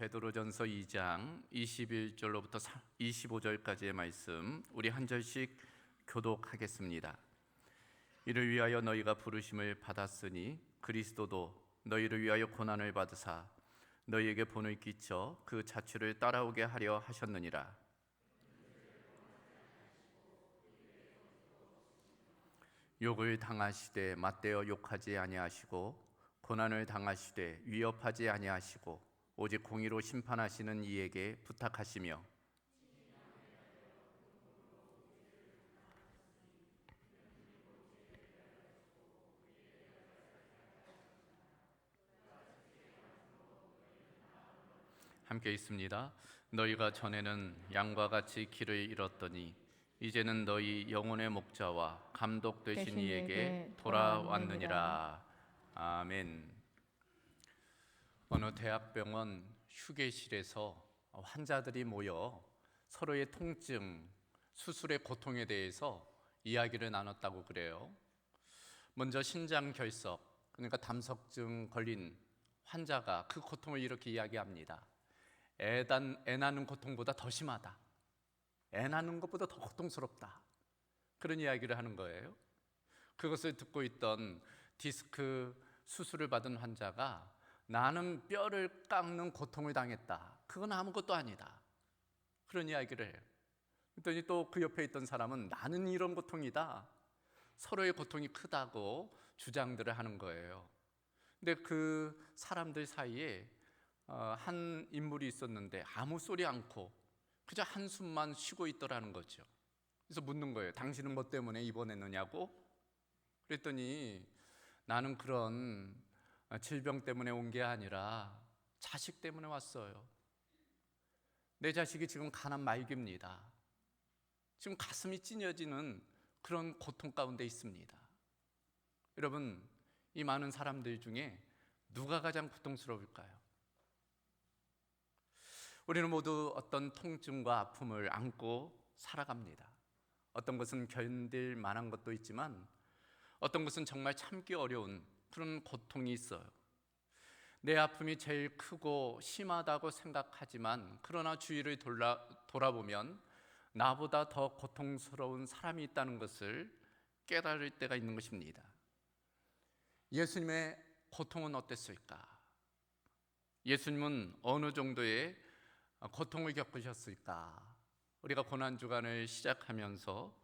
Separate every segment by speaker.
Speaker 1: 베드로전서 2장 21절로부터 25절까지의 말씀 우리 한 절씩 교독하겠습니다. 이를 위하여 너희가 부르심을 받았으니 그리스도도 너희를 위하여 고난을 받으사 너희에게 본을 끼쳐 그 자취를 따라오게 하려 하셨느니라. 욕을 당하시되 맞대어 욕하지 아니하시고 고난을 당하시되 위협하지 아니하시고 오직 공의로 심판하시는 이에게 부탁하시며 함께 있습니다. 너희가 전에는 양과 같이 길을 잃었더니 이제는 너희 영혼의 목자와 감독 되신 이에게 돌아왔느니라. 아멘. 어느 대학병원 휴게실에서 환자들이 모여 서로의 통증, 수술의 고통에 대해서 이야기를 나눴다고 그래요. 먼저 신장결석, 그러니까 담석증 걸린 환자가 그 고통을 이렇게 이야기합니다. 애 낳는 고통보다 더 심하다. 애 낳는 것보다 더 고통스럽다. 그런 이야기를 하는 거예요. 그것을 듣고 있던 디스크 수술을 받은 환자가 나는 뼈를 깎는 고통을 당했다. 그건 아무것도 아니다. 그런 이야기를 해요. 그랬더니 또 그 옆에 있던 사람은 나는 이런 고통이다. 서로의 고통이 크다고 주장들을 하는 거예요. 근데 그 사람들 사이에 한 인물이 있었는데 아무 소리 않고 그저 한숨만 쉬고 있더라는 거죠. 그래서 묻는 거예요. 당신은 뭐 때문에 입원했느냐고? 그랬더니 나는 그런 질병 때문에 온 게 아니라 자식 때문에 왔어요. 내 자식이 지금 가난 말기입니다. 지금 가슴이 찢어지는 그런 고통 가운데 있습니다. 여러분, 이 많은 사람들 중에 누가 가장 고통스러울까요? 우리는 모두 어떤 통증과 아픔을 안고 살아갑니다. 어떤 것은 견딜 만한 것도 있지만 어떤 것은 정말 참기 어려운 그런 고통이 있어요. 내 아픔이 제일 크고 심하다고 생각하지만 그러나 주위를 돌아보면 나보다 더 고통스러운 사람이 있다는 것을 깨달을 때가 있는 것입니다. 예수님의 고통은 어땠을까? 예수님은 어느 정도의 고통을 겪으셨을까? 우리가 고난주간을 시작하면서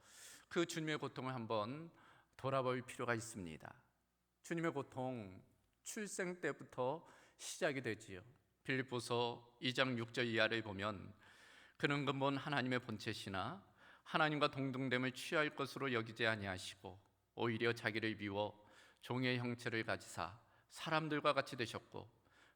Speaker 1: 그 주님의 고통을 한번 돌아볼 필요가 있습니다. 주님의 고통, 출생 때부터 시작이 되지요. 빌립보서 2장 6절 이하를 보면 그는 근본 하나님의 본체시나 하나님과 동등됨을 취할 것으로 여기지 아니하시고 오히려 자기를 비워 종의 형체를 가지사 사람들과 같이 되셨고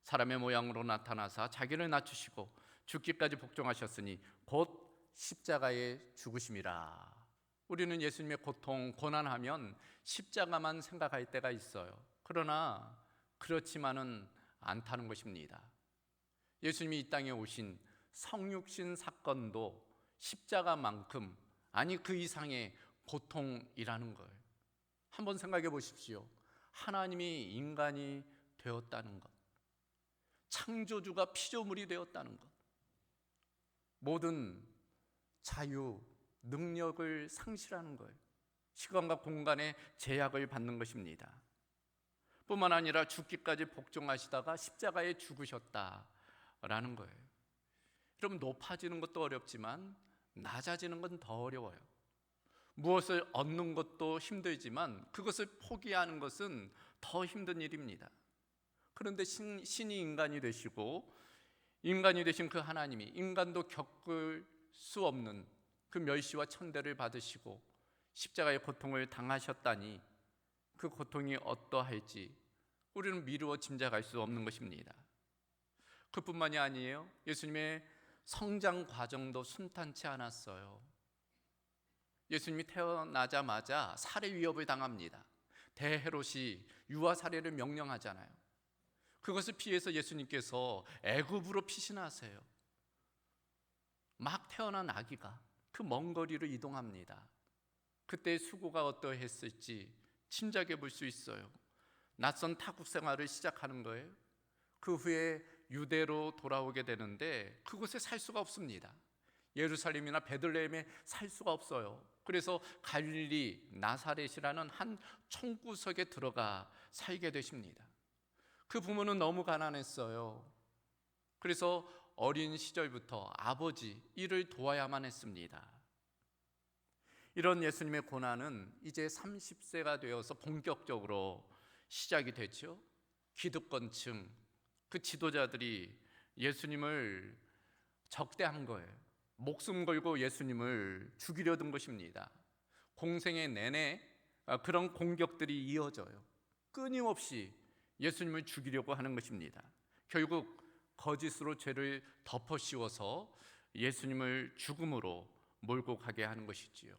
Speaker 1: 사람의 모양으로 나타나사 자기를 낮추시고 죽기까지 복종하셨으니 곧 십자가에 죽으심이라. 우리는 예수님의 고통, 고난하면 십자가만 생각할 때가 있어요. 그러나 그렇지만은 않다는 것입니다. 예수님이 이 땅에 오신 성육신 사건도 십자가만큼, 아니 그 이상의 고통이라는 걸 한번 생각해 보십시오. 하나님이 인간이 되었다는 것, 창조주가 피조물이 되었다는 것, 모든 자유, 능력을 상실하는 거예요. 시간과 공간의 제약을 받는 것입니다. 뿐만 아니라 죽기까지 복종하시다가 십자가에 죽으셨다라는 거예요. 여러분, 높아지는 것도 어렵지만 낮아지는 건 더 어려워요. 무엇을 얻는 것도 힘들지만 그것을 포기하는 것은 더 힘든 일입니다. 그런데 신이 인간이 되시고 인간이 되신 그 하나님이 인간도 겪을 수 없는 그 멸시와 천대를 받으시고 십자가의 고통을 당하셨다니 그 고통이 어떠할지 우리는 미루어 짐작할 수 없는 것입니다. 그뿐만이 아니에요. 예수님의 성장 과정도 순탄치 않았어요. 예수님이 태어나자마자 살해 위협을 당합니다. 대헤롯이 유아 살해를 명령하잖아요. 그것을 피해서 예수님께서 애굽으로 피신하세요. 막 태어난 아기가 그 먼 거리를 이동합니다. 그때 수고가 어떠했을지 짐작해 볼 수 있어요. 낯선 타국 생활을 시작하는 거예요. 그 후에 유대로 돌아오게 되는데 그곳에 살 수가 없습니다. 예루살렘이나 베들레헴에 살 수가 없어요. 그래서 갈릴리 나사렛이라는 한 총구석에 들어가 살게 되십니다. 그 부모는 너무 가난했어요. 그래서 어린 시절부터 아버지 일을 도와야만 했습니다. 이런 예수님의 고난은 이제 30세가 되어서 본격적으로 시작이 됐죠. 기득권층, 그 지도자들이 예수님을 적대한 거예요. 목숨 걸고 예수님을 죽이려던 것입니다. 공생애 내내 그런 공격들이 이어져요. 끊임없이 예수님을 죽이려고 하는 것입니다. 결국 거짓으로 죄를 덮어 씌워서 예수님을 죽음으로 몰고 가게 하는 것이지요.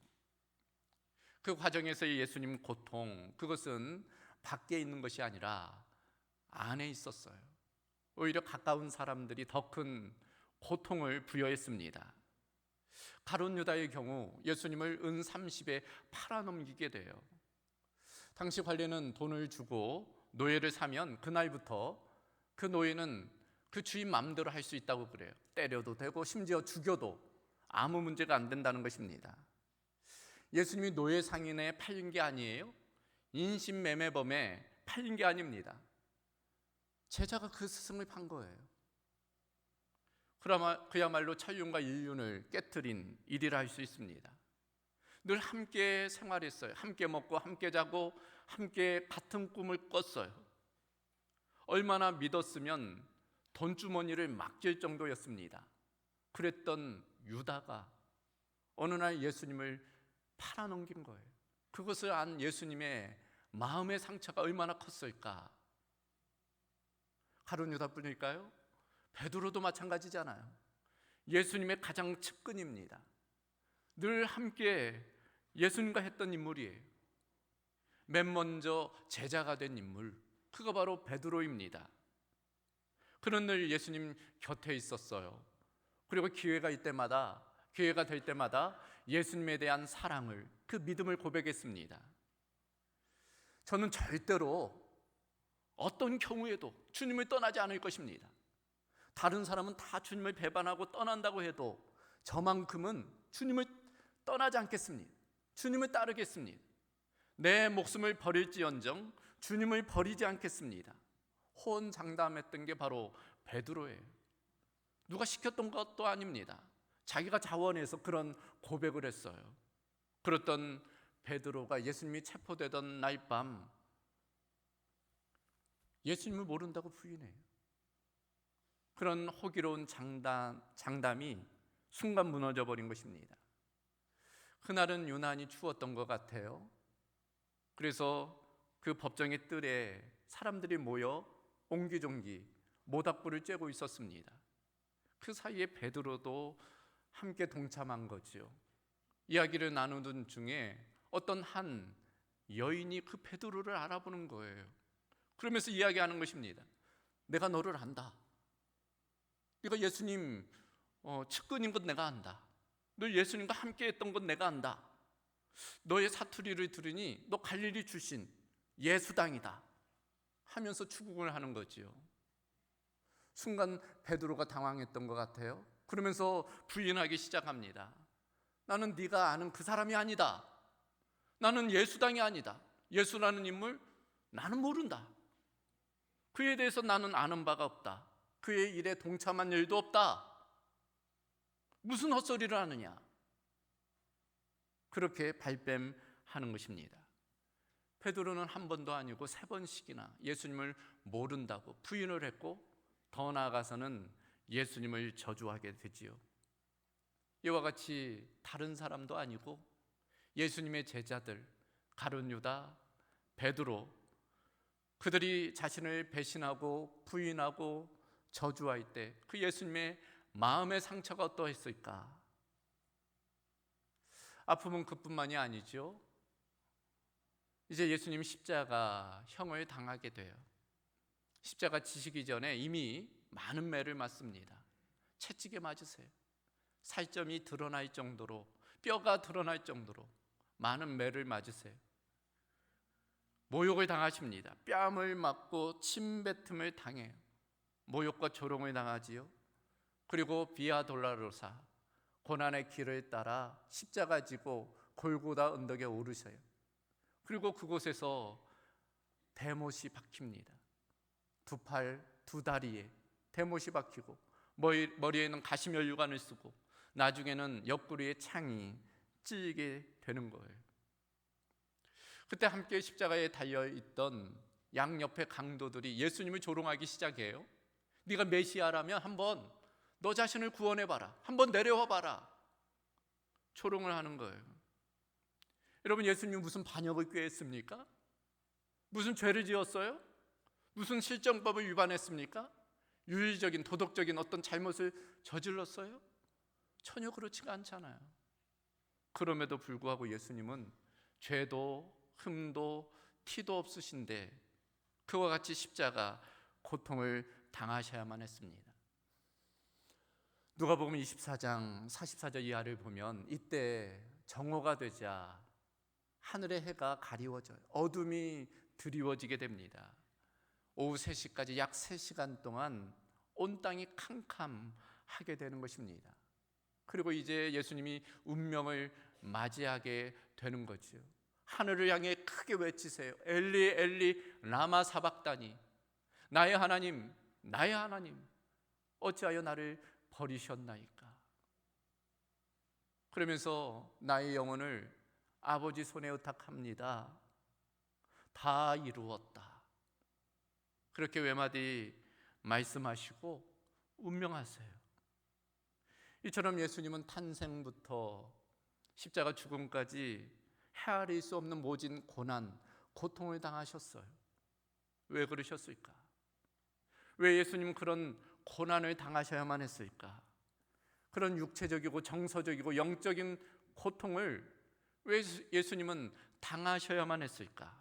Speaker 1: 그 과정에서의 예수님 고통, 그것은 밖에 있는 것이 아니라 안에 있었어요. 오히려 가까운 사람들이 더 큰 고통을 부여했습니다. 가룟 유다의 경우 예수님을 은 30에 팔아넘기게 돼요. 당시 관례는 돈을 주고 노예를 사면 그날부터 그 노예는 그 주인 마음대로 할 수 있다고 그래요. 때려도 되고 심지어 죽여도 아무 문제가 안 된다는 것입니다. 예수님이 노예 상인에 팔린 게 아니에요. 인신매매범에 팔린 게 아닙니다. 제자가 그 스승을 판 거예요. 그야말로 천륜과 인륜을 깨트린 일이라 할 수 있습니다. 늘 함께 생활했어요. 함께 먹고 함께 자고 함께 같은 꿈을 꿨어요. 얼마나 믿었으면 돈주머니를 맡길 정도였습니다. 그랬던 유다가 어느 날 예수님을 팔아넘긴 거예요. 그것을 안 예수님의 마음의 상처가 얼마나 컸을까. 가룟 유다뿐일까요? 베드로도 마찬가지잖아요. 예수님의 가장 측근입니다. 늘 함께 예수님과 했던 인물이에요. 맨 먼저 제자가 된 인물, 그가 바로 베드로입니다. 그는 늘 예수님 곁에 있었어요. 그리고 기회가 될 때마다 예수님에 대한 사랑을, 그 믿음을 고백했습니다. 저는 절대로 어떤 경우에도 주님을 떠나지 않을 것입니다. 다른 사람은 다 주님을 배반하고 떠난다고 해도 저만큼은 주님을 떠나지 않겠습니다. 주님을 따르겠습니다. 내 목숨을 버릴지언정 주님을 버리지 않겠습니다. 호언장담했던 게 바로 베드로예요. 누가 시켰던 것도 아닙니다. 자기가 자원해서 그런 고백을 했어요. 그랬던 베드로가 예수님이 체포되던 날 밤 예수님을 모른다고 부인해요. 그런 호기로운 장담이 순간 무너져 버린 것입니다. 그날은 유난히 추웠던 것 같아요. 그래서 그 법정의 뜰에 사람들이 모여 옹기종기 모닥불을 쬐고 있었습니다. 그 사이에 베드로도 함께 동참한 거죠. 이야기를 나누던 중에 어떤 한 여인이 그 베드로를 알아보는 거예요. 그러면서 이야기하는 것입니다. 내가 너를 안다. 네가 예수님 측근인 것 내가 안다. 너 예수님과 함께 했던 것 내가 안다. 너의 사투리를 들으니 너 갈릴리 출신 예수당이다 하면서 추궁을 하는 거지요. 순간 베드로가 당황했던 것 같아요. 그러면서 부인하기 시작합니다. 나는 네가 아는 그 사람이 아니다. 나는 예수당이 아니다. 예수라는 인물 나는 모른다. 그에 대해서 나는 아는 바가 없다. 그의 일에 동참한 일도 없다. 무슨 헛소리를 하느냐. 그렇게 발뺌하는 것입니다. 베드로는 한 번도 아니고 3번씩이나 예수님을 모른다고 부인을 했고 더 나아가서는 예수님을 저주하게 되지요. 이와 같이 다른 사람도 아니고 예수님의 제자들 가룟 유다, 베드로, 그들이 자신을 배신하고 부인하고 저주할 때 그 예수님의 마음의 상처가 어떠했을까? 아픔은 그뿐만이 아니죠. 이제 예수님 십자가형을 당하게 돼요. 십자가 지시기 전에 이미 많은 매를 맞습니다. 채찍에 맞으세요. 살점이 드러날 정도로, 뼈가 드러날 정도로 많은 매를 맞으세요. 모욕을 당하십니다. 뺨을 맞고 침뱉음을 당해요. 모욕과 조롱을 당하지요. 그리고 비아 돌라로사, 고난의 길을 따라 십자가 지고 골고다 언덕에 오르셔요. 그리고 그곳에서 대못이 박힙니다. 두 팔, 두 다리에 대못이 박히고 머리에는 가시면류관을 쓰고 나중에는 옆구리에 창이 찌게 되는 거예요. 그때 함께 십자가에 달려있던 양옆의 강도들이 예수님을 조롱하기 시작해요. 네가 메시아라면 한번 너 자신을 구원해봐라, 한번 내려와봐라, 조롱을 하는 거예요. 여러분, 예수님 무슨 반역을 꾀했습니까? 무슨 죄를 지었어요? 무슨 실정법을 위반했습니까? 윤리적인 도덕적인 어떤 잘못을 저질렀어요? 전혀 그렇지가 않잖아요. 그럼에도 불구하고 예수님은 죄도 흠도 티도 없으신데 그와 같이 십자가 고통을 당하셔야만 했습니다. 누가복음 24장 44절 이하를 보면 이때 정오가 되자 하늘의 해가 가리워져요. 어둠이 드리워지게 됩니다. 오후 3시까지 약 3시간 동안 온 땅이 캄캄하게 되는 것입니다. 그리고 이제 예수님이 운명을 맞이하게 되는 거죠. 하늘을 향해 크게 외치세요. 엘리 엘리 라마 사박다니, 나의 하나님, 나의 하나님, 어찌하여 나를 버리셨나이까. 그러면서 나의 영혼을 아버지 손에 의탁합니다. 다 이루었다. 그렇게 외마디 말씀하시고 운명하세요. 이처럼 예수님은 탄생부터 십자가 죽음까지 헤아릴 수 없는 모진 고난, 고통을 당하셨어요. 왜 그러셨을까? 왜 예수님은 그런 고난을 당하셔야만 했을까? 그런 육체적이고 정서적이고 영적인 고통을 왜 예수님은 당하셔야만 했을까?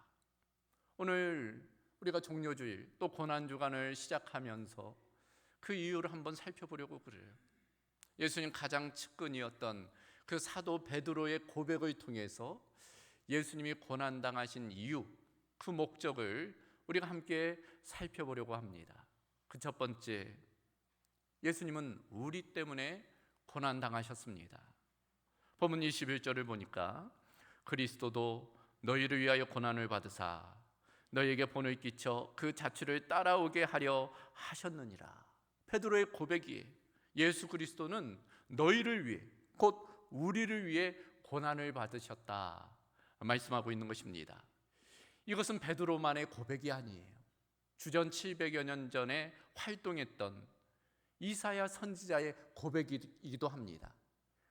Speaker 1: 오늘 우리가 종료주일 또 고난주간을 시작하면서 그 이유를 한번 살펴보려고 그래요. 예수님 가장 측근이었던 그 사도 베드로의 고백을 통해서 예수님이 고난당하신 이유, 그 목적을 우리가 함께 살펴보려고 합니다. 그 첫 번째, 예수님은 우리 때문에 고난당하셨습니다. 본문 21절을 보니까 그리스도도 너희를 위하여 고난을 받으사 너희에게 본을 끼쳐 그 자취를 따라오게 하려 하셨느니라. 베드로의 고백이에요. 예수 그리스도는 너희를 위해, 곧 우리를 위해 고난을 받으셨다 말씀하고 있는 것입니다. 이것은 베드로만의 고백이 아니에요. 주전 700여 년 전에 활동했던 이사야 선지자의 고백이기도 합니다.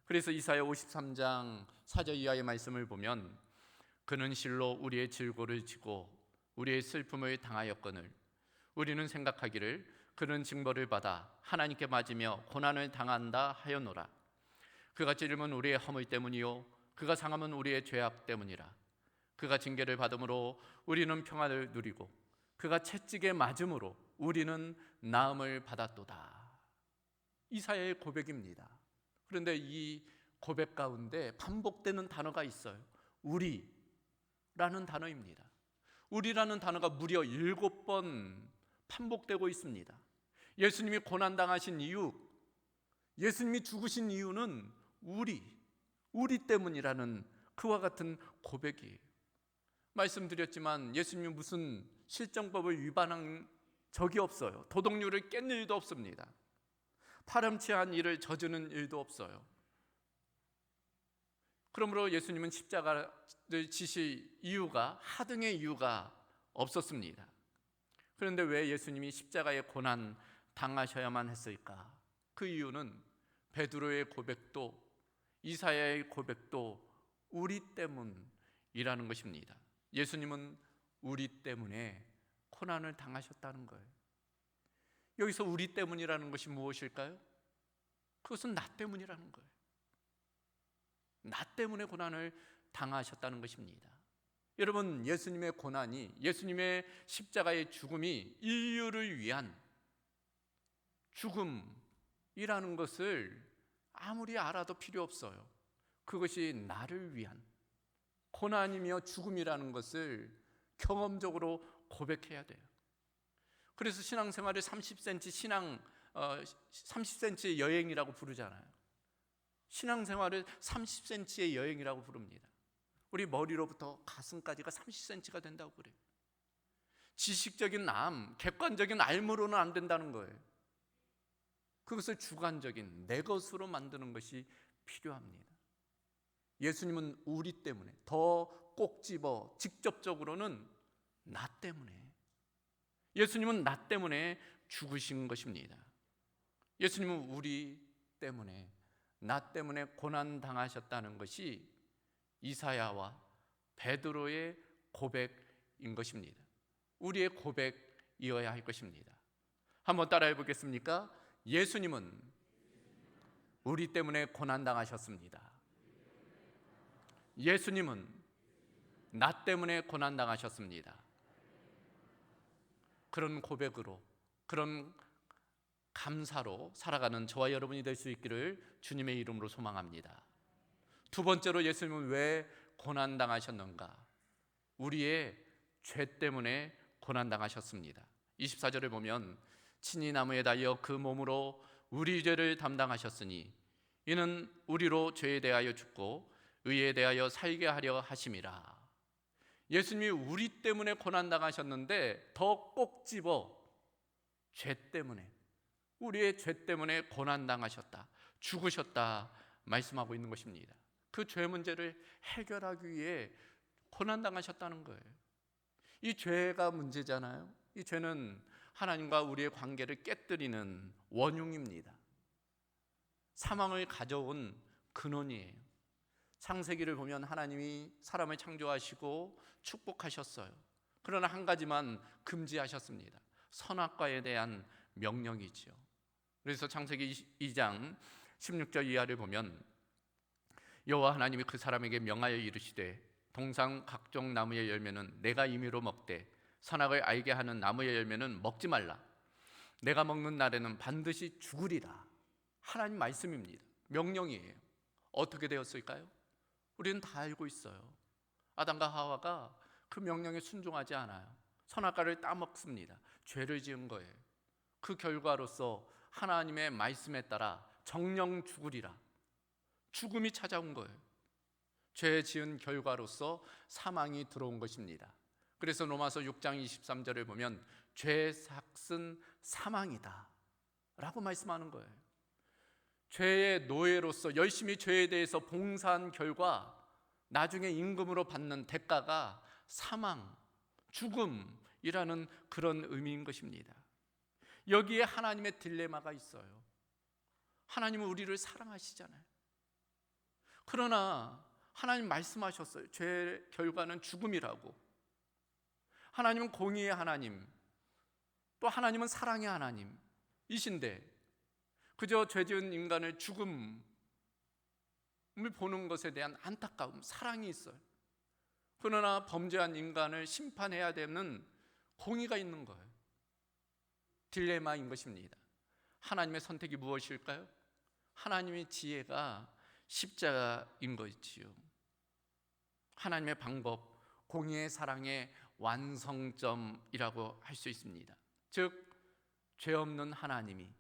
Speaker 1: 그래서 이사야 53장 4절 이하의 말씀을 보면 그는 실로 우리의 질고를 지고 우리의 슬픔을 당하였거늘 우리는 생각하기를 그는 징벌을 받아 하나님께 맞으며 고난을 당한다 하였노라. 그가 찔림은 우리의 허물 때문이요 그가 상함은 우리의 죄악 때문이라. 그가 징계를 받음으로 우리는 평안을 누리고 그가 채찍에 맞음으로 우리는 나음을 받았도다. 이사야의 고백입니다. 그런데 이 고백 가운데 반복되는 단어가 있어요. 우리라는 단어입니다. 우리라는 단어가 무려 7번 반복되고 있습니다. 예수님이 고난당하신 이유, 예수님이 죽으신 이유는 우리 때문이라는 그와 같은 고백이에요. 말씀드렸지만 예수님이 무슨 실정법을 위반한 적이 없어요. 도덕률을 깬 일도 없습니다. 파렴치한 일을 저지른 일도 없어요. 그러므로 예수님은 십자가를 지실 이유가, 하등의 이유가 없었습니다. 그런데 왜 예수님이 십자가의 고난 당하셔야만 했을까? 그 이유는 베드로의 고백도 이사야의 고백도 우리 때문이라는 것입니다. 예수님은 우리 때문에 고난을 당하셨다는 거예요. 여기서 우리 때문이라는 것이 무엇일까요? 그것은 나 때문이라는 거예요. 나 때문에 고난을 당하셨다는 것입니다. 여러분, 예수님의 고난이, 예수님의 십자가의 죽음이 인류를 위한 죽음이라는 것을 아무리 알아도 필요 없어요. 그것이 나를 위한 고난이며 죽음이라는 것을 경험적으로 고백해야 돼요. 그래서 신앙생활을 30cm 30cm의 여행이라고 부르잖아요. 신앙생활을 30cm의 여행이라고 부릅니다. 우리 머리로부터 가슴까지가 30cm가 된다고 그래요. 지식적인 객관적인 알므로는 안 된다는 거예요. 그것을 주관적인 내 것으로 만드는 것이 필요합니다. 예수님은 우리 때문에, 더 꼭 집어 직접적으로는 나 때문에, 예수님은 나 때문에 죽으신 것입니다. 예수님은 우리 때문에, 나 때문에 고난당하셨다는 것이 이사야와 베드로의 고백인 것입니다. 우리의 고백이어야 할 것입니다. 한번 따라해 보겠습니까? 예수님은 우리 때문에 고난당하셨습니다. 예수님은 나 때문에 고난당하셨습니다. 그런 고백으로, 그런 감사로 살아가는 저와 여러분이 될 수 있기를 주님의 이름으로 소망합니다. 두 번째로, 예수님은 왜 고난당하셨는가? 우리의 죄 때문에 고난당하셨습니다. 24절에 보면 친히 나무에 달려 그 몸으로 우리 죄를 담당하셨으니 이는 우리로 죄에 대하여 죽고 의에 대하여 살게 하려 하심이라. 예수님이 우리 때문에 고난당하셨는데 더 꼭 집어 죄 때문에, 우리의 죄 때문에 고난당하셨다, 죽으셨다 말씀하고 있는 것입니다. 그 죄 문제를 해결하기 위해 고난당하셨다는 거예요. 이 죄가 문제잖아요. 이 죄는 하나님과 우리의 관계를 깨뜨리는 원흉입니다. 사망을 가져온 근원이에요. 창세기를 보면 하나님이 사람을 창조하시고 축복하셨어요. 그러나 한 가지만 금지하셨습니다. 선악과에 대한 명령이죠. 그래서 창세기 2장 16절 이하를 보면 여호와 하나님이 그 사람에게 명하여 이르시되 동상 각종 나무의 열매는 내가 임의로 먹되 선악을 알게 하는 나무의 열매는 먹지 말라. 내가 먹는 날에는 반드시 죽으리라. 하나님 말씀입니다. 명령이에요. 어떻게 되었을까요? 우리는 다 알고 있어요. 아담과 하와가 그 명령에 순종하지 않아요. 선악과를 따먹습니다. 죄를 지은 거예요. 그 결과로서 하나님의 말씀에 따라 정령 죽으리라, 죽음이 찾아온 거예요. 죄 지은 결과로서 사망이 들어온 것입니다. 그래서 로마서 6장 23절을 보면 죄의 삭은 사망이다 라고 말씀하는 거예요. 죄의 노예로서 열심히 죄에 대해서 봉사한 결과 나중에 임금으로 받는 대가가 사망, 죽음이라는 그런 의미인 것입니다. 여기에 하나님의 딜레마가 있어요. 하나님은 우리를 사랑하시잖아요. 그러나 하나님 말씀하셨어요. 죄의 결과는 죽음이라고. 하나님은 공의의 하나님, 또 하나님은 사랑의 하나님이신데 그저 죄 지은 인간을 죽음을 보는 것에 대한 안타까움, 사랑이 있어요. 그러나 범죄한 인간을 심판해야 되는 공의가 있는 거예요. 딜레마인 것입니다. 하나님의 선택이 무엇일까요? 하나님의 지혜가 십자가인 것이지요. 하나님의 방법, 공의의 사랑의 완성점이라고 할 수 있습니다. 즉, 죄 없는 하나님이,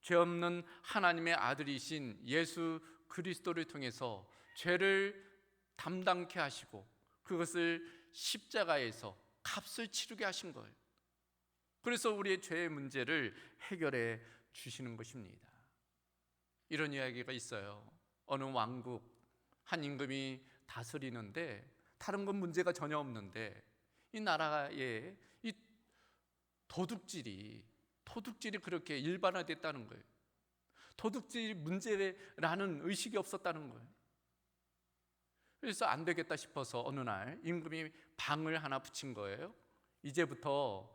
Speaker 1: 죄 없는 하나님의 아들이신 예수 그리스도를 통해서 죄를 담당케 하시고 그것을 십자가에서 값을 치르게 하신 거예요. 그래서 우리의 죄의 문제를 해결해 주시는 것입니다. 이런 이야기가 있어요. 어느 왕국 한 임금이 다스리는데 다른 건 문제가 전혀 없는데 이 나라에 이 도둑질이 그렇게 일반화됐다는 거예요. 도둑질이 문제라는 의식이 없었다는 거예요. 그래서 안 되겠다 싶어서 어느 날 임금이 방을 하나 붙인 거예요. 이제부터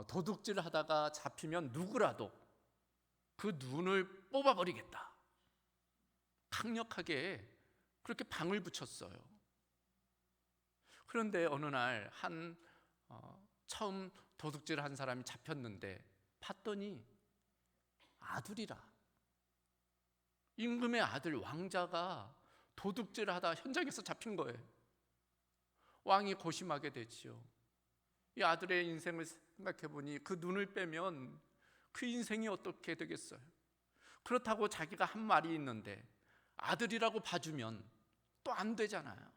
Speaker 1: 도둑질 하다가 잡히면 누구라도 그 눈을 뽑아버리겠다. 강력하게 그렇게 방을 붙였어요. 그런데 어느 날 처음 도둑질 한 사람이 잡혔는데 봤더니 아들이라, 임금의 아들 왕자가 도둑질 하다 현장에서 잡힌 거예요. 왕이 고심하게 되지요. 이 아들의 인생을 생각해 보니 그 눈을 빼면 그 인생이 어떻게 되겠어요? 그렇다고 자기가 한 말이 있는데 아들이라고 봐주면 또 안 되잖아요.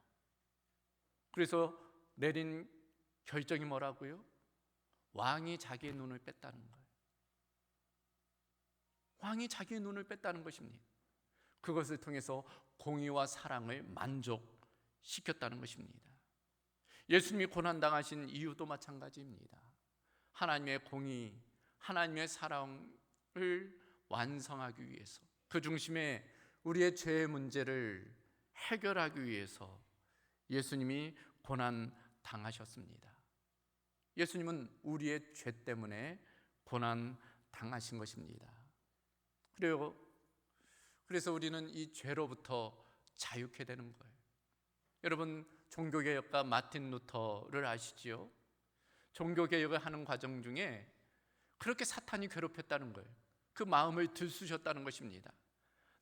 Speaker 1: 그래서 내린 결정이 뭐라고요? 왕이 자기의 눈을 뺐다는 거예요. 왕이 자기의 눈을 뺐다는 것입니다. 그것을 통해서 공의와 사랑을 만족시켰다는 것입니다. 예수님이 고난당하신 이유도 마찬가지입니다. 하나님의 공의, 하나님의 사랑을 완성하기 위해서, 그 중심에 우리의 죄의 문제를 해결하기 위해서 예수님이 고난당하셨습니다. 예수님은 우리의 죄 때문에 고난당하신 것입니다. 그래서 우리는 이 죄로부터 자유케 되는 거예요. 여러분, 종교개혁가 마틴 루터를 아시지요? 종교개혁을 하는 과정 중에 그렇게 사탄이 괴롭혔다는 거예요. 그 마음을 들쑤셨다는 것입니다.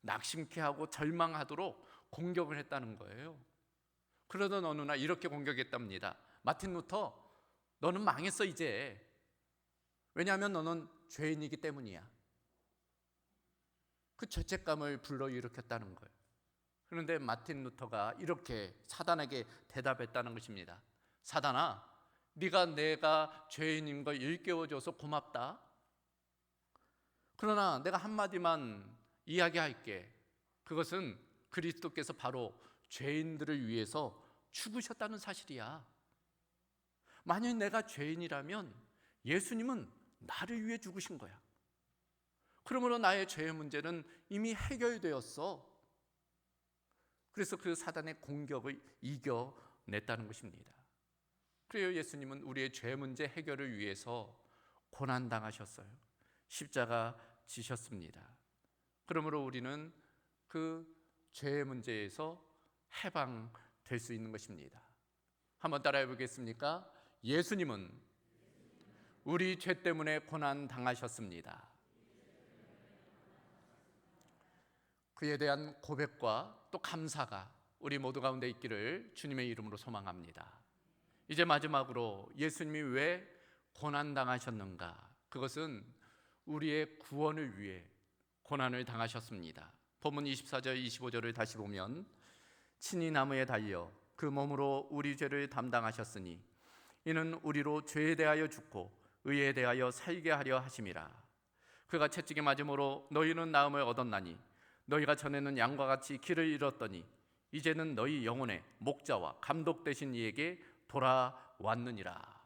Speaker 1: 낙심케 하고 절망하도록 공격을 했다는 거예요. 그러던 어느 날 이렇게 공격했답니다. 마틴 루터, 너는 망했어 이제. 왜냐하면 너는 죄인이기 때문이야. 그 죄책감을 불러일으켰다는 거예요. 그런데 마틴 루터가 이렇게 사단에게 대답했다는 것입니다. 사단아, 네가 내가 죄인인 걸 일깨워줘서 고맙다. 그러나 내가 한마디만 이야기할게. 그것은 그리스도께서 바로 죄인들을 위해서 죽으셨다는 사실이야. 만약 내가 죄인이라면 예수님은 나를 위해 죽으신 거야. 그러므로 나의 죄의 문제는 이미 해결되었어. 그래서 그 사단의 공격을 이겨냈다는 것입니다. 그래요, 예수님은 우리의 죄 문제 해결을 위해서 고난당하셨어요. 십자가 지셨습니다. 그러므로 우리는 그 죄의 문제에서 해방될 수 있는 것입니다. 한번 따라해 보겠습니까? 예수님은 우리 죄 때문에 고난당하셨습니다. 그에 대한 고백과 또 감사가 우리 모두 가운데 있기를 주님의 이름으로 소망합니다. 이제 마지막으로 예수님이 왜 고난당하셨는가? 그것은 우리의 구원을 위해 고난을 당하셨습니다. 본문 24절 25절을 다시 보면, 친히 나무에 달려 그 몸으로 우리 죄를 담당하셨으니 이는 우리로 죄에 대하여 죽고 의에 대하여 살게 하려 하심이라. 그가 채찍에 맞음으로 너희는 나음을 얻었나니 너희가 전에는 양과 같이 길을 잃었더니 이제는 너희 영혼의 목자와 감독 되신 이에게 돌아왔느니라.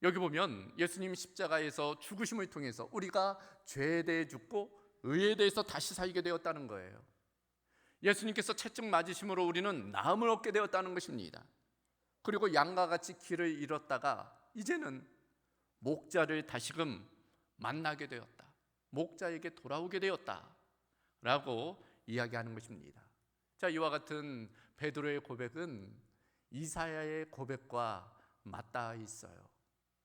Speaker 1: 여기 보면 예수님 십자가에서 죽으심을 통해서 우리가 죄에 대해 죽고 의에 대해서 다시 살게 되었다는 거예요. 예수님께서 채찍 맞으심으로 우리는 나음을 얻게 되었다는 것입니다. 그리고 양과 같이 길을 잃었다가 이제는 목자를 다시금 만나게 되었다. 목자에게 돌아오게 되었다 라고 이야기하는 것입니다. 자, 이와 같은 베드로의 고백은 이사야의 고백과 맞닿아 있어요.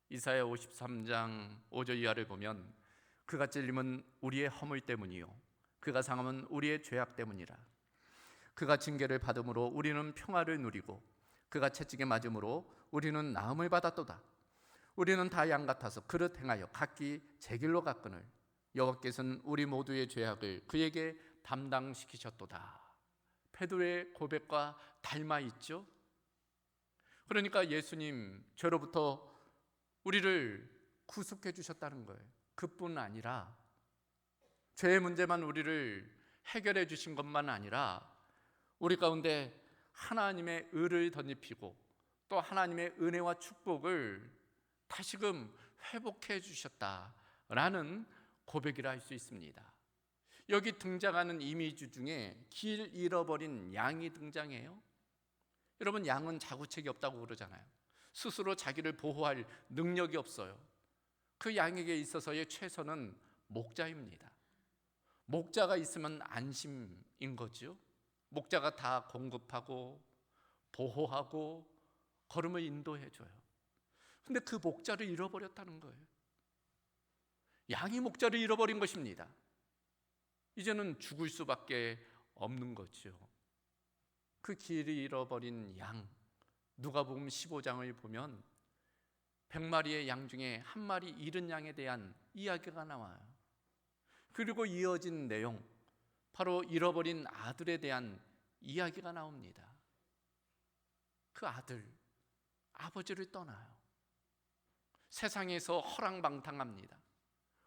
Speaker 1: 이사야 53장 5절 이하를 보면, 그가 찔림은 우리의 허물 때문이요 그가 상함은 우리의 죄악 때문이라. 그가 징계를 받음으로 우리는 평화를 누리고 그가 채찍에 맞음으로 우리는 나음을 받았도다. 우리는 다 양 같아서 그릇 행하여 각기 제 길로 갔거늘 여호와께서는 우리 모두의 죄악을 그에게 담당시키셨도다. 베드로의 고백과 닮아 있죠. 그러니까 예수님 죄로부터 우리를 구속해 주셨다는 거예요. 그뿐 아니라 죄의 문제만 우리를 해결해 주신 것만 아니라 우리 가운데 하나님의 의를 덧입히고 또 하나님의 은혜와 축복을 다시금 회복해 주셨다라는 고백이라 할 수 있습니다. 여기 등장하는 이미지 중에 길 잃어버린 양이 등장해요. 여러분, 양은 자구책이 없다고 그러잖아요. 스스로 자기를 보호할 능력이 없어요. 그 양에게 있어서의 최선은 목자입니다. 목자가 있으면 안심인 거죠. 목자가 다 공급하고 보호하고 걸음을 인도해줘요. 근데 그 목자를 잃어버렸다는 거예요. 양이 목자를 잃어버린 것입니다. 이제는 죽을 수밖에 없는 거죠. 그 길을 잃어버린 양, 누가복음 15장을 보면 100마리의 양 중에 한 마리 잃은 양에 대한 이야기가 나와요. 그리고 이어진 내용, 바로 잃어버린 아들에 대한 이야기가 나옵니다. 그 아들, 아버지를 떠나요. 세상에서 허랑방탕합니다.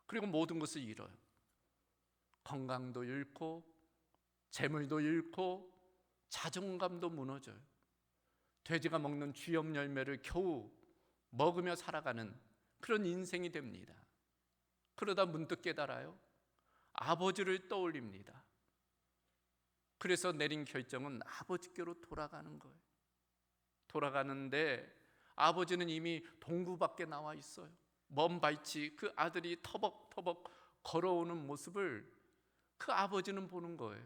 Speaker 1: 그리고 모든 것을 잃어요. 건강도 잃고 재물도 잃고 자존감도 무너져요. 돼지가 먹는 쥐염 열매를 겨우 먹으며 살아가는 그런 인생이 됩니다. 그러다 문득 깨달아요. 아버지를 떠올립니다. 그래서 내린 결정은 아버지께로 돌아가는 거예요. 돌아가는데 아버지는 이미 동구 밖에 나와 있어요. 먼 발치 그 아들이 터벅터벅 걸어오는 모습을 그 아버지는 보는 거예요.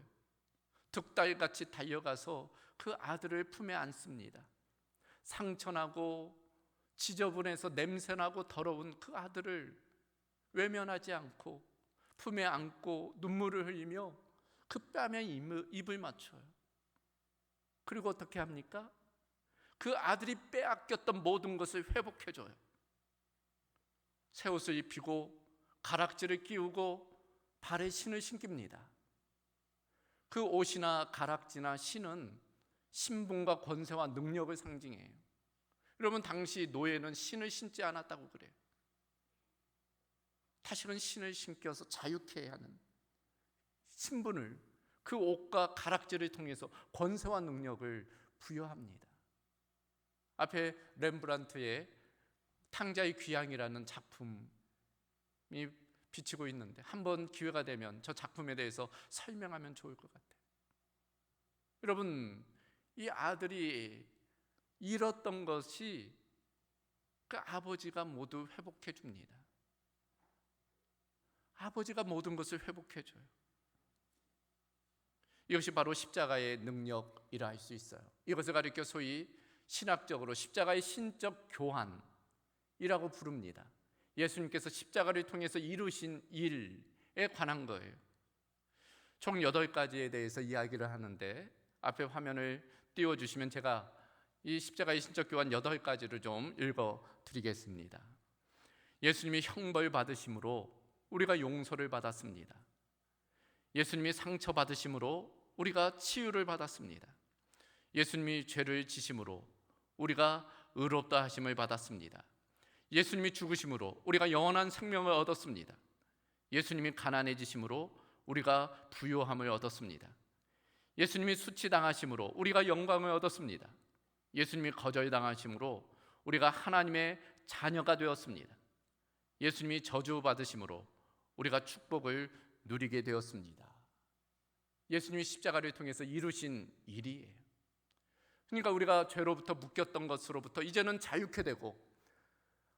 Speaker 1: 득달같이 달려가서 그 아들을 품에 안습니다. 상처나고 지저분해서 냄새나고 더러운 그 아들을 외면하지 않고 품에 안고 눈물을 흘리며 그 뺨에 입을 맞춰요. 그리고 어떻게 합니까? 그 아들이 빼앗겼던 모든 것을 회복해줘요. 새 옷을 입히고 가락지를 끼우고 발에 신을 신깁니다. 그 옷이나 가락지나 신은 신분과 권세와 능력을 상징해요. 여러분, 당시 노예는 신을 신지 않았다고 그래요. 다시는 신을 신겨서 자유케 하는 신분을 그 옷과 가락지를 통해서 권세와 능력을 부여합니다. 앞에 렘브란트의 탕자의 귀향이라는 작품이 비치고 있는데 한번 기회가 되면 저 작품에 대해서 설명하면 좋을 것 같아요. 여러분, 이 아들이 잃었던 것이 그 아버지가 모두 회복해 줍니다. 아버지가 모든 것을 회복해 줘요. 이것이 바로 십자가의 능력이라 할 수 있어요. 이것을 가리켜 소위 신학적으로 십자가의 신적 교환이라고 부릅니다. 예수님께서 십자가를 통해서 이루신 일에 관한 거예요. 총 8가지에 대해서 이야기를 하는데 앞에 화면을 띄워주시면 제가 이 십자가의 신적 교환 8가지를 좀 읽어드리겠습니다. 예수님이 형벌 받으심으로 우리가 용서를 받았습니다. 예수님이 상처 받으심으로 우리가 치유를 받았습니다. 예수님이 죄를 지심으로 우리가 의롭다 하심을 받았습니다. 예수님이 죽으심으로 우리가 영원한 생명을 얻었습니다. 예수님이 가난해지심으로 우리가 부요함을 얻었습니다. 예수님이 수치당하심으로 우리가 영광을 얻었습니다. 예수님이 거절당하심으로 우리가 하나님의 자녀가 되었습니다. 예수님이 저주받으심으로 우리가 축복을 누리게 되었습니다. 예수님이 십자가를 통해서 이루신 일이에요. 그러니까 우리가 죄로부터 묶였던 것으로부터 이제는 자유케 되고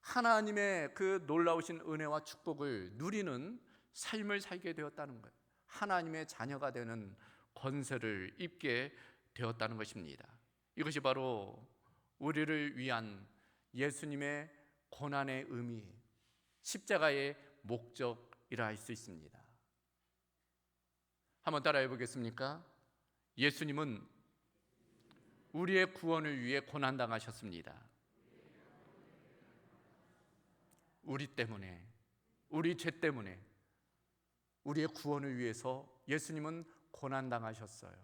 Speaker 1: 하나님의 그 놀라우신 은혜와 축복을 누리는 삶을 살게 되었다는 거예요. 하나님의 자녀가 되는 권세를 입게 되었다는 것입니다. 이것이 바로 우리를 위한 예수님의 고난의 의미, 십자가의 목적이라 할 수 있습니다. 한번 따라해 보겠습니까? 예수님은 우리의 구원을 위해 고난당하셨습니다. 우리 때문에, 우리 죄 때문에, 우리의 구원을 위해서 예수님은 고난당하셨어요.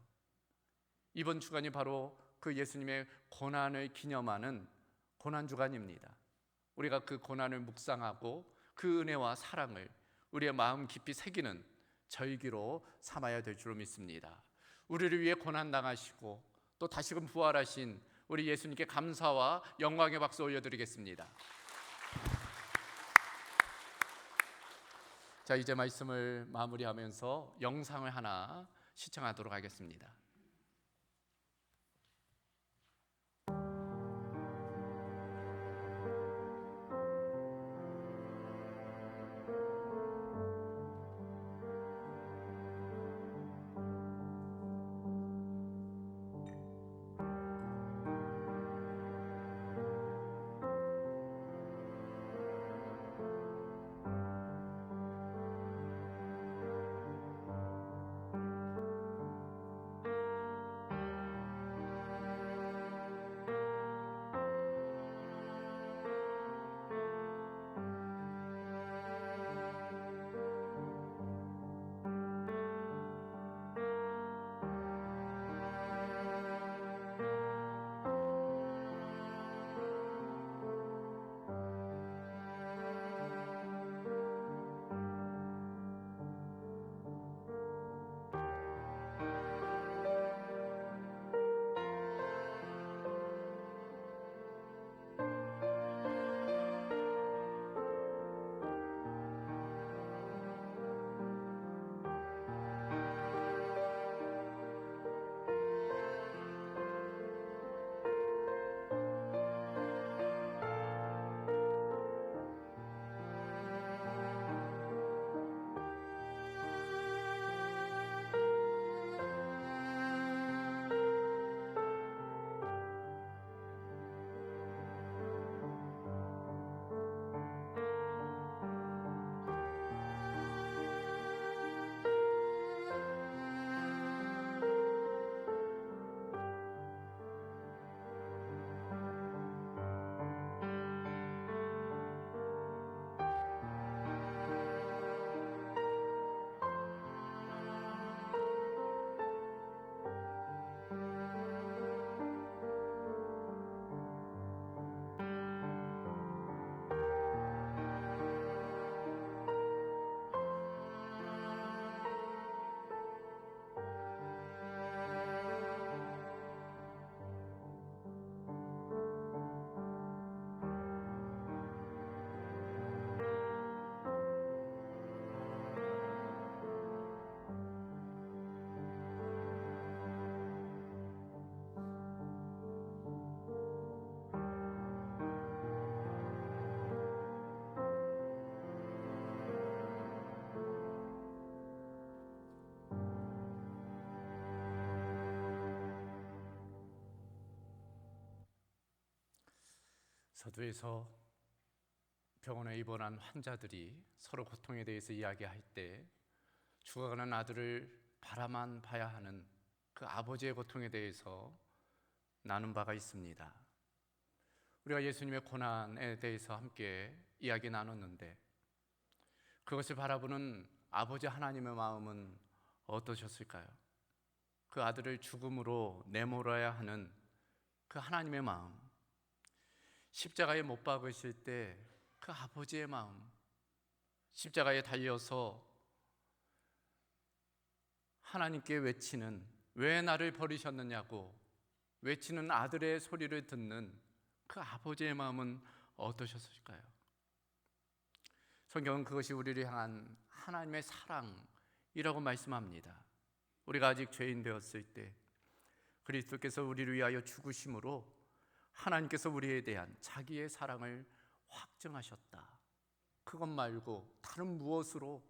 Speaker 1: 이번 주간이 바로 그 예수님의 고난을 기념하는 고난주간입니다. 우리가 그 고난을 묵상하고 그 은혜와 사랑을 우리의 마음 깊이 새기는 절기로 삼아야 될 줄로 믿습니다. 우리를 위해 고난당하시고 또 다시금 부활하신 우리 예수님께 감사와 영광의 박수 올려드리겠습니다. 자, 이제 말씀을 마무리하면서 영상을 하나 시청하도록 하겠습니다. 저도에서 병원에 입원한 환자들이 서로 고통에 대해서 이야기할 때 죽어가는 아들을 바라만 봐야 하는 그 아버지의 고통에 대해서 나눈 바가 있습니다. 우리가 예수님의 고난에 대해서 함께 이야기 나눴는데 그것을 바라보는 아버지 하나님의 마음은 어떠셨을까요? 그 아들을 죽음으로 내몰아야 하는 그 하나님의 마음, 십자가에 못 박으실 때 그 아버지의 마음, 십자가에 달려서 하나님께 외치는, 왜 나를 버리셨느냐고 외치는 아들의 소리를 듣는 그 아버지의 마음은 어떠셨을까요? 성경은 그것이 우리를 향한 하나님의 사랑이라고 말씀합니다. 우리가 아직 죄인 되었을 때 그리스도께서 우리를 위하여 죽으심으로 하나님께서 우리에 대한 자기의 사랑을 확증하셨다. 그것 말고 다른 무엇으로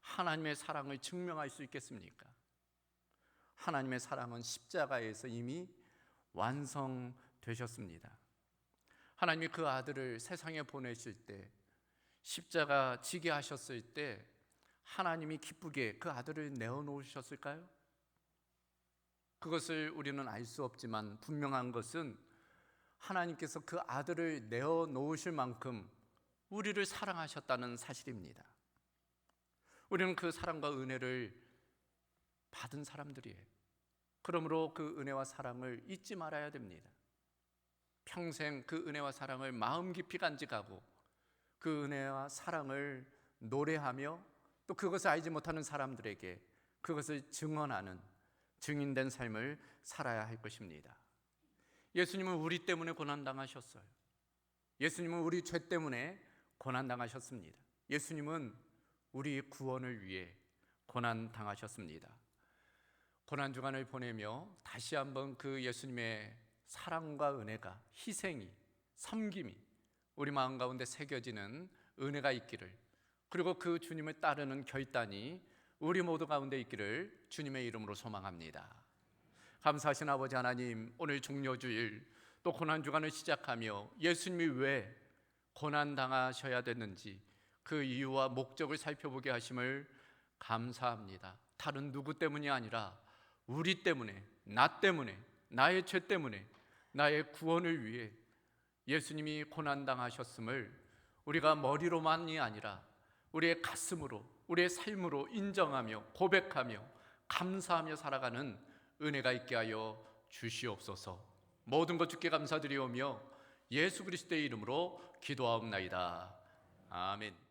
Speaker 1: 하나님의 사랑을 증명할 수 있겠습니까? 하나님의 사랑은 십자가에서 이미 완성되셨습니다. 하나님이 그 아들을 세상에 보내실 때, 십자가 지게 하셨을 때 하나님이 기쁘게 그 아들을 내어놓으셨을까요? 그것을 우리는 알 수 없지만 분명한 것은 하나님께서 그 아들을 내어놓으실 만큼 우리를 사랑하셨다는 사실입니다. 우리는 그 사랑과 은혜를 받은 사람들이에요. 그러므로 그 은혜와 사랑을 잊지 말아야 됩니다. 평생 그 은혜와 사랑을 마음 깊이 간직하고 그 은혜와 사랑을 노래하며 또 그것을 알지 못하는 사람들에게 그것을 증언하는 증인된 삶을 살아야 할 것입니다. 예수님은 우리 때문에 고난당하셨어요. 예수님은 우리 죄 때문에 고난당하셨습니다. 예수님은 우리 구원을 위해 고난당하셨습니다. 고난주간을 보내며 다시 한번 그 예수님의 사랑과 은혜가, 희생이, 섬김이 우리 마음 가운데 새겨지는 은혜가 있기를, 그리고 그 주님을 따르는 결단이 우리 모두 가운데 있기를 주님의 이름으로 소망합니다. 감사하신 아버지 하나님, 오늘 종료주일 또 고난주간을 시작하며 예수님이 왜 고난당하셔야 됐는지 그 이유와 목적을 살펴보게 하심을 감사합니다. 다른 누구 때문이 아니라 우리 때문에, 나 때문에, 나의 죄 때문에, 나의 구원을 위해 예수님이 고난당하셨음을 우리가 머리로만이 아니라 우리의 가슴으로, 우리의 삶으로 인정하며 고백하며 감사하며 살아가는 은혜가 있게 하여 주시옵소서. 모든 것 주께 감사드리오며 예수 그리스도의 이름으로 기도하옵나이다. 아멘.